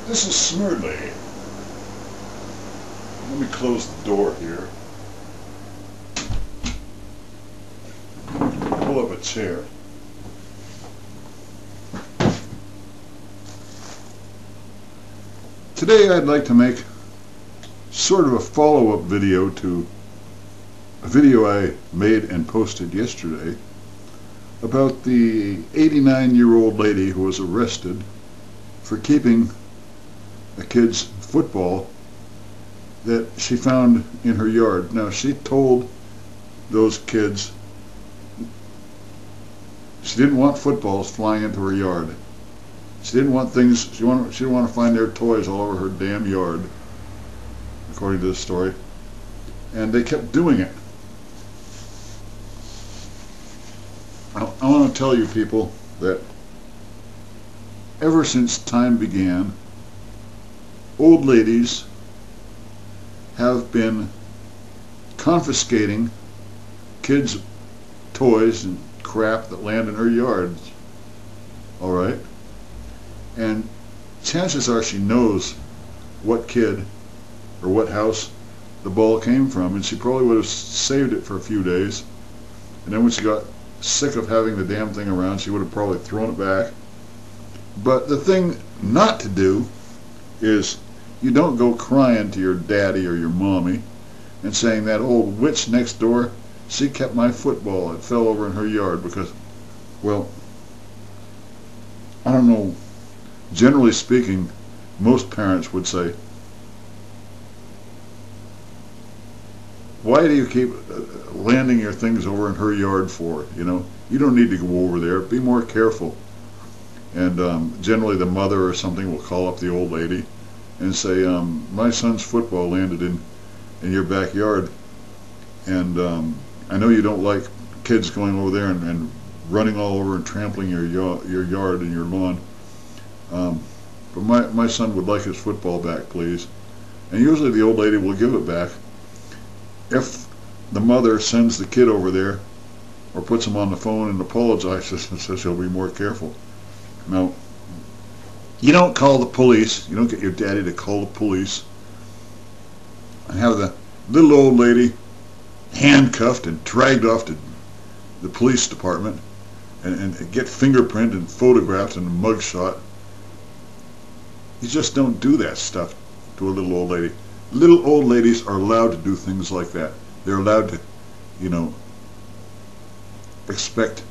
This is smerdley. Let me close the door here. Pull up a chair. Today I'd like to make sort of a follow-up video to a video I made and posted yesterday about the 89-year-old lady who was arrested for keeping a kid's football that she found in her yard. Now, she told those kids she didn't want footballs flying into her yard. She didn't want things, she didn't want to find their toys all over her damn yard, according to the story. And they kept doing it. I want to tell you people that ever since time began, old ladies have been confiscating kids' toys and crap that land in her yards. Alright? And chances are she knows what kid or what house the ball came from, and she probably would have saved it for a few days, and then when she got sick of having the damn thing around, she would have probably thrown it back. But the thing not to do is you don't go crying to your daddy or your mommy and saying, that old witch next door, she kept my football, it fell over in her yard, because, well, I don't know, generally speaking, most parents would say, why do you keep landing your things over in her yard for? You know, you don't need to go over there. Be more careful. And generally the mother or something will call up the old lady and say, my son's football landed in your backyard, and I know you don't like kids going over there and running all over and trampling your yard and your lawn, but my son would like his football back, please. And usually the old lady will give it back if the mother sends the kid over there or puts him on the phone and apologizes and says he'll be more careful. Now, you don't call the police, you don't get your daddy to call the police and have the little old lady handcuffed and dragged off to the police department and get fingerprinted and photographed and a mugshot. You just don't do that stuff to a little old lady. Little old ladies are allowed to do things like that. They're allowed to, you know, expect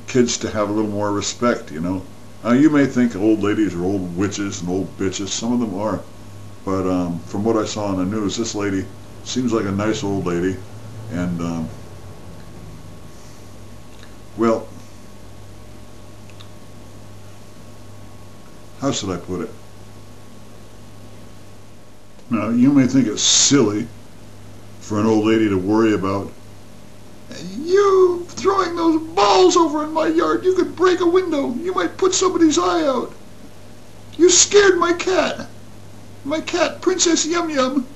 kids to have a little more respect, you know. Now, you may think old ladies are old witches and old bitches. Some of them are. But from what I saw on the news, this lady seems like a nice old lady. And, well, how should I put it? Now, you may think it's silly for an old lady to worry about, you throwing those balls over in my yard, you could break a window, you might put somebody's eye out. You scared my cat. My cat, Princess Yum Yum,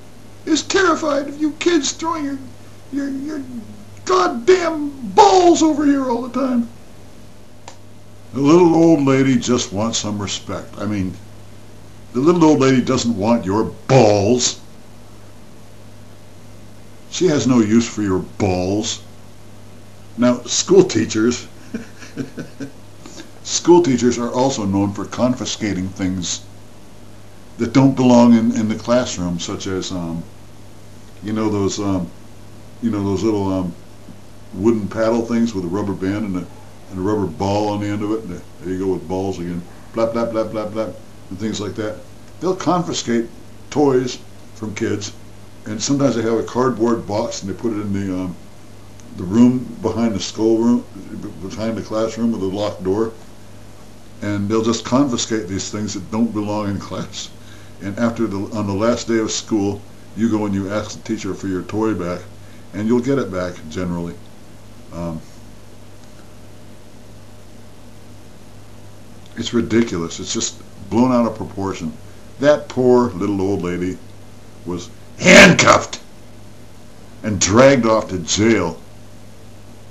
is terrified of you kids throwing your goddamn balls over here all the time. The little old lady just wants some respect. I mean, the little old lady doesn't want your balls. She has no use for your balls. Now, school teachers are also known for confiscating things that don't belong in the classroom, such as you know those little wooden paddle things with a rubber band and a rubber ball on the end of it. And there you go with balls again. Blap blap blap blap blap. And things like that. They'll confiscate toys from kids, and sometimes they have a cardboard box and they put it in the room behind the schoolroom, behind the classroom with a locked door, and they'll just confiscate these things that don't belong in class. And on the last day of school, you go and you ask the teacher for your toy back, and you'll get it back generally. It's ridiculous. It's just blown out of proportion. That poor little old lady was handcuffed and dragged off to jail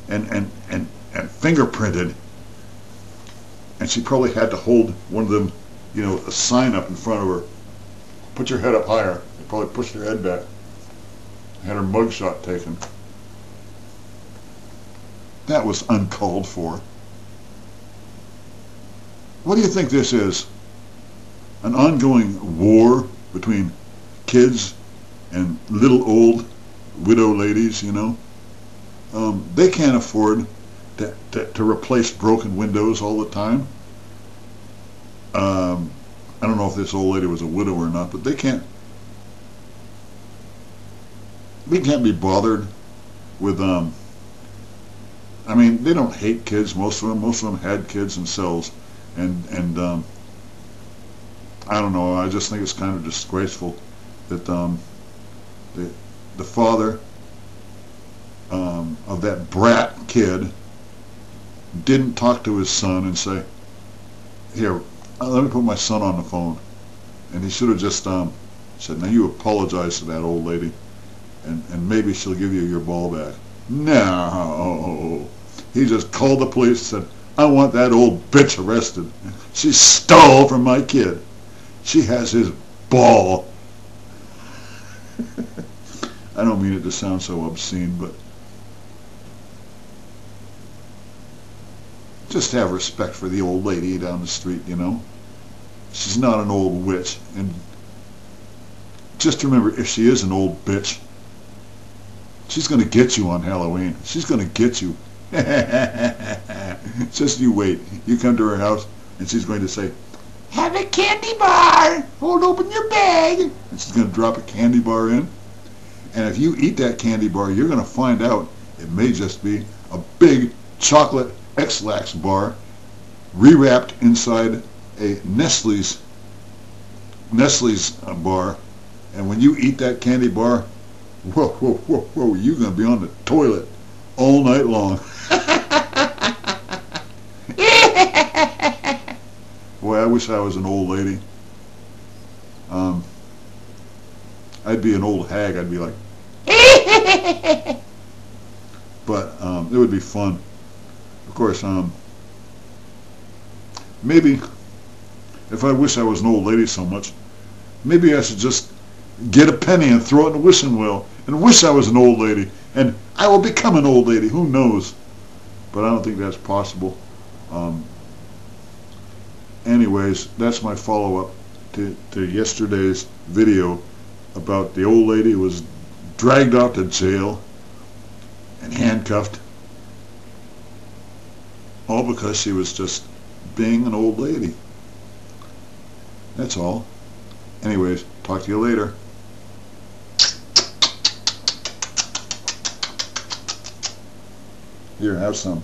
and fingerprinted, and she probably had to hold one of them a sign up in front of her. Put your head up higher. They probably pushed her head back. Had her mugshot taken. That was uncalled for. What do you think this is? An ongoing war between kids and little old widow ladies, They can't afford to replace broken windows all the time. I don't know if this old lady was a widow or not, but we can't be bothered with, I mean, they don't hate kids, most of them had kids themselves, and I don't know, I just think it's kind of disgraceful that the father of that brat kid didn't talk to his son and say, here, let me put my son on the phone. And he should have just said, now you apologize to that old lady, and maybe she'll give you your ball back. No. He just called the police and said, I want that old bitch arrested. She stole from my kid. She has his ball. I don't mean it to sound so obscene, but just have respect for the old lady down the street, She's not an old witch. And just remember, if she is an old bitch, she's going to get you on Halloween. She's going to get you. Just you wait. You come to her house, and she's going to say, have a candy bar. Hold open your bag. And she's going to drop a candy bar in. And if you eat that candy bar, you're going to find out it may just be a big chocolate X-Lax bar rewrapped inside a Nestle's bar. And when you eat that candy bar, whoa, you're going to be on the toilet all night long. Boy, I wish I was an old lady. I'd be an old hag. I'd be like, but it would be fun. Of course, maybe if I wish I was an old lady so much, maybe I should just get a penny and throw it in a wishing well and wish I was an old lady, and I will become an old lady. Who knows? But I don't think that's possible. Anyways, that's my follow-up to yesterday's video about the old lady who was dragged off to jail and handcuffed, all because she was just being an old lady. That's all. Anyways, talk to you later. Here, have some.